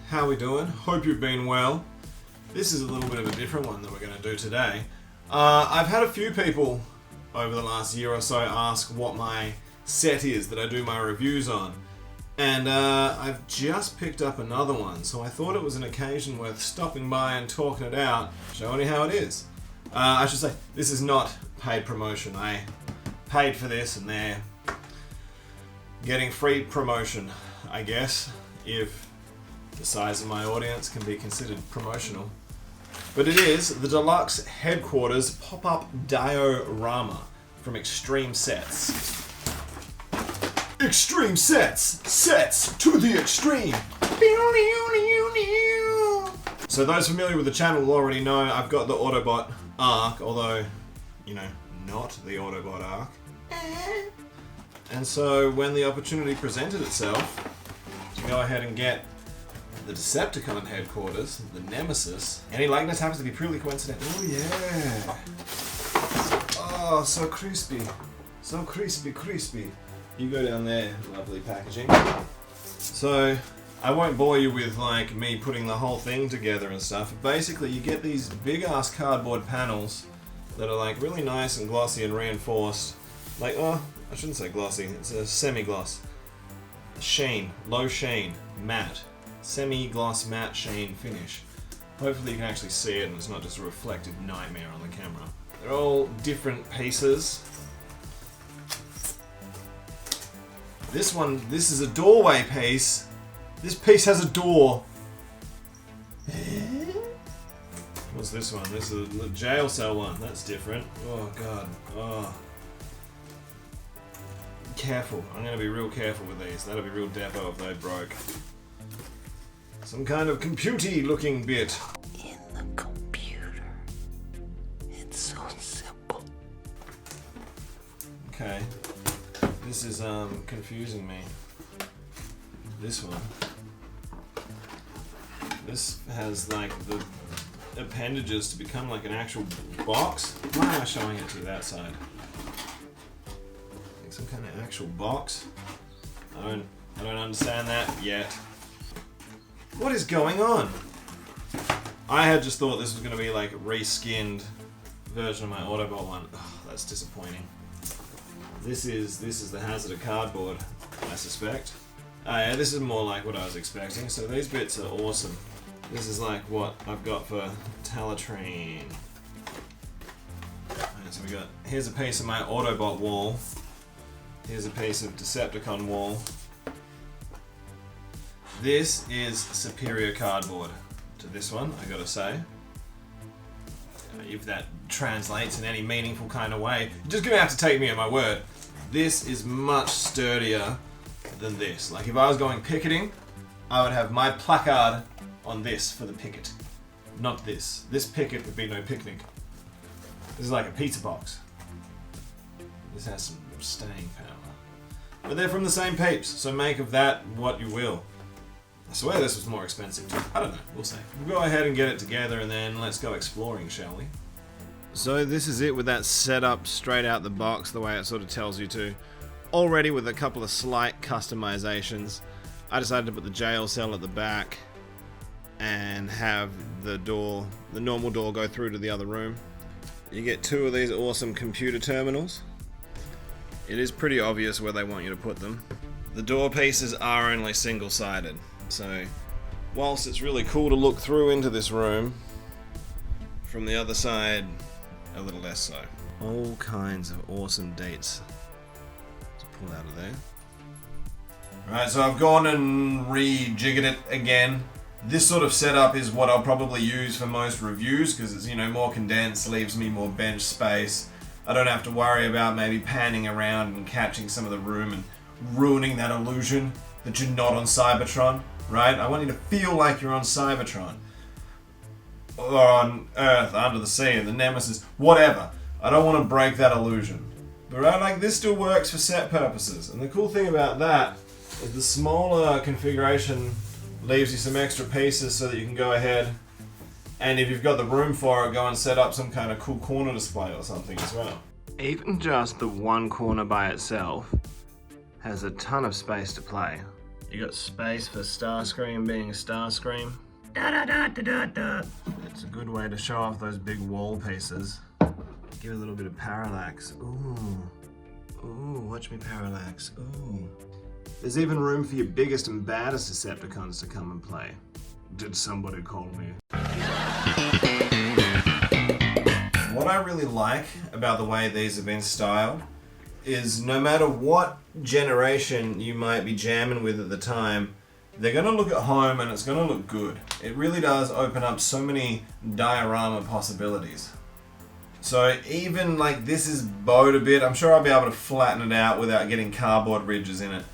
how we doing? Hope you've been well. This is a little bit of a different one that we're going to do today. I've had a few people over the last year or so ask what my set is that I do my reviews on. And I've just picked up another one, so I thought it was an occasion worth stopping by and talking it out, showing you how it is. I should say, this is not paid promotion. I paid for this and they're getting free promotion, I guess, if the size of my audience can be considered promotional. But it is the deluxe headquarters pop-up diorama from Extreme Sets. Extreme Sets! Sets to the extreme! So those familiar with the channel will already know I've got the Autobot Arc, although, you know, not the Autobot Arc. And so when the opportunity presented itself to go ahead and get the Decepticon headquarters, the Nemesis, any likeness happens to be purely coincidental. Oh yeah! Oh, so crispy. So crispy, crispy. You go down there, lovely packaging. So, I won't bore you with like me putting the whole thing together and stuff. Basically, you get these big ass cardboard panels that are like really nice and glossy and reinforced. Like, oh, I shouldn't say glossy, it's a semi-gloss. Sheen, low sheen, matte. Semi-gloss matte sheen finish. Hopefully you can actually see it and it's not just a reflected nightmare on the camera. They're all different pieces. This one, this is a doorway piece. This piece has a door. What's this one? This is a jail cell one. That's different. Oh god. Oh. Careful. I'm going to be real careful with these. That'll be real defo if they broke. Some kind of computey looking bit. In the computer. It's so simple. Okay. This is confusing me. This one. This has like the appendages to become like an actual box. Why am I showing it to that side? Like some kind of actual box. I don't understand that yet. What is going on? I had just thought this was going to be like a reskinned version of my Autobot one. Oh, that's disappointing. This is the hazard of cardboard, I suspect. Yeah, this is more like what I was expecting. So these bits are awesome. This is like what I've got for Talatrine. Right, so we got, here's a piece of my Autobot wall. Here's a piece of Decepticon wall. This is superior cardboard to this one, I gotta say. If that translates in any meaningful kind of way, you're just gonna have to take me at my word. This is much sturdier than this. Like if I was going picketing, I would have my placard on this for the picket. Not this. This picket would be no picnic. This is like a pizza box. This has some staying power. But they're from the same peeps, so make of that what you will. I swear this was more expensive too. I don't know, we'll see. We'll go ahead and get it together and then let's go exploring, shall we? So this is it with that setup straight out the box, the way it sort of tells you to. Already with a couple of slight customizations. I decided to put the jail cell at the back and have the door, the normal door, go through to the other room. You get two of these awesome computer terminals. It is pretty obvious where they want you to put them. The door pieces are only single-sided. So, whilst it's really cool to look through into this room, from the other side, a little less so. All kinds of awesome dates to pull out of there. Alright, so I've gone and rejiggered it again. This sort of setup is what I'll probably use for most reviews, because it's, you know, more condensed, leaves me more bench space. I don't have to worry about maybe panning around and catching some of the room and ruining that illusion that you're not on Cybertron. Right? I want you to feel like you're on Cybertron. Or on Earth, under the sea, and the Nemesis, whatever. I don't want to break that illusion. But right, like this still works for set purposes. And the cool thing about that is the smaller configuration leaves you some extra pieces so that you can go ahead and if you've got the room for it, go and set up some kind of cool corner display or something as well. Even just the one corner by itself has a ton of space to play. You got space for Starscream being Starscream. It's a good way to show off those big wall pieces. Give a little bit of parallax. Ooh. Ooh, watch me parallax. Ooh. There's even room for your biggest and baddest Decepticons to come and play. Did somebody call me? What I really like about the way these have been styled is no matter what generation you might be jamming with at the time, they're going to look at home and it's going to look good. It really does open up so many diorama possibilities. So even like this is bowed a bit, I'm sure I'll be able to flatten it out without getting cardboard ridges in it.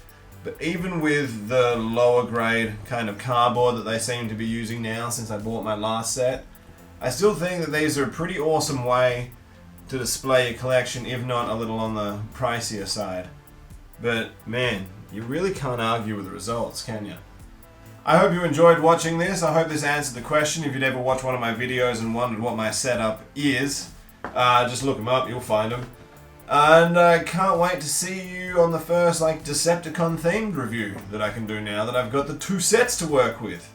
But even with the lower grade kind of cardboard that they seem to be using now since I bought my last set, I still think that these are a pretty awesome way to display your collection, if not a little on the pricier side. But man, you really can't argue with the results, can you? I hope you enjoyed watching this. I hope this answered the question. If you'd ever watched one of my videos and wondered what my setup is, just look them up, you'll find them. And I can't wait to see you on the first Decepticon themed review that I can do now that I've got the 2 sets to work with.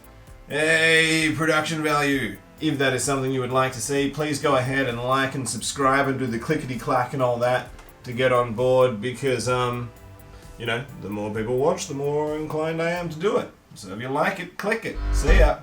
Hey, production value. If that is something you would like to see, please go ahead and like and subscribe and do the clickety-clack and all that to get on board because, you know, the more people watch, the more inclined I am to do it. So if you like it, click it. See ya.